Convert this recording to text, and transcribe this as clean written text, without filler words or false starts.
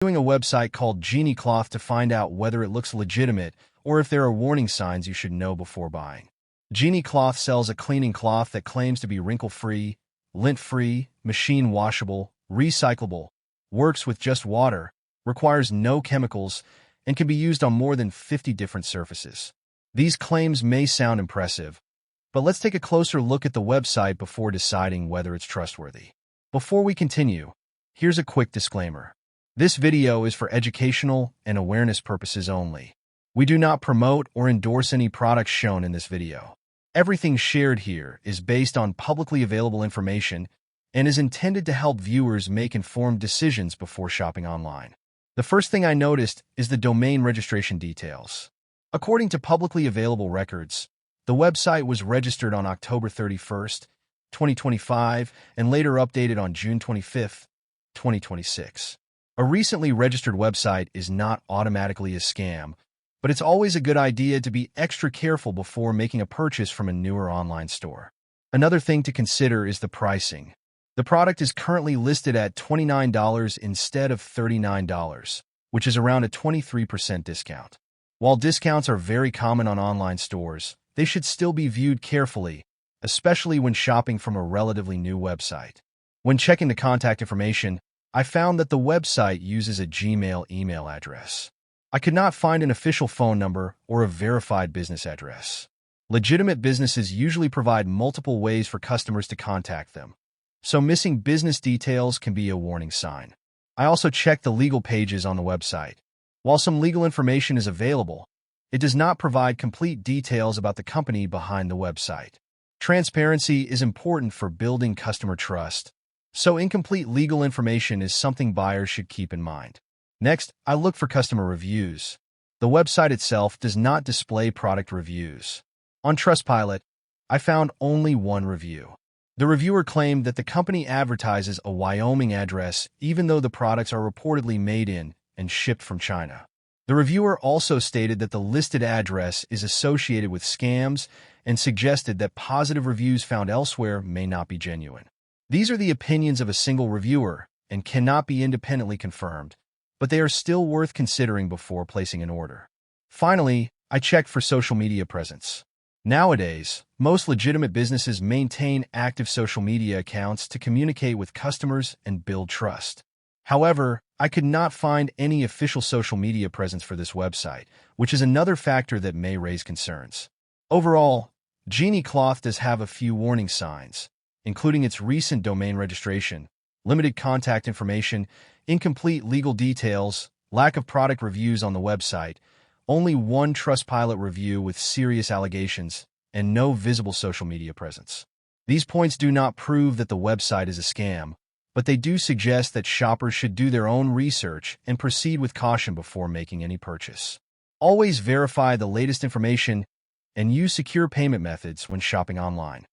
Doing a website called Genie Cloth to find out whether it looks legitimate or if there are warning signs you should know before buying. Genie Cloth sells a cleaning cloth that claims to be wrinkle-free, lint-free, machine-washable, recyclable, works with just water, requires no chemicals, and can be used on more than 50 different surfaces. These claims may sound impressive, but let's take a closer look at the website before deciding whether it's trustworthy. Before we continue, here's a quick disclaimer. This video is for educational and awareness purposes only. We do not promote or endorse any products shown in this video. Everything shared here is based on publicly available information and is intended to help viewers make informed decisions before shopping online. The first thing I noticed is the domain registration details. According to publicly available records, the website was registered on October 31st, 2025, and later updated on June 25th, 2026. A recently registered website is not automatically a scam, but it's always a good idea to be extra careful before making a purchase from a newer online store. Another thing to consider is the pricing. The product is currently listed at $29 instead of $39, which is around a 23% discount. While discounts are very common on online stores, they should still be viewed carefully, especially when shopping from a relatively new website. When checking the contact information, I found that the website uses a Gmail email address. I could not find an official phone number or a verified business address. Legitimate businesses usually provide multiple ways for customers to contact them, so missing business details can be a warning sign. I also checked the legal pages on the website. While some legal information is available, it does not provide complete details about the company behind the website. Transparency is important for building customer trust, so incomplete legal information is something buyers should keep in mind. Next, I look for customer reviews. The website itself does not display product reviews. On Trustpilot, I found only one review. The reviewer claimed that the company advertises a Wyoming address even though the products are reportedly made in and shipped from China. The reviewer also stated that the listed address is associated with scams and suggested that positive reviews found elsewhere may not be genuine. These are the opinions of a single reviewer and cannot be independently confirmed, but they are still worth considering before placing an order. Finally, I checked for social media presence. Nowadays, most legitimate businesses maintain active social media accounts to communicate with customers and build trust. However, I could not find any official social media presence for this website, which is another factor that may raise concerns. Overall, Genie Cloth does have a few warning signs, including its recent domain registration, limited contact information, incomplete legal details, lack of product reviews on the website, only one Trustpilot review with serious allegations, and no visible social media presence. These points do not prove that the website is a scam, but they do suggest that shoppers should do their own research and proceed with caution before making any purchase. Always verify the latest information and use secure payment methods when shopping online.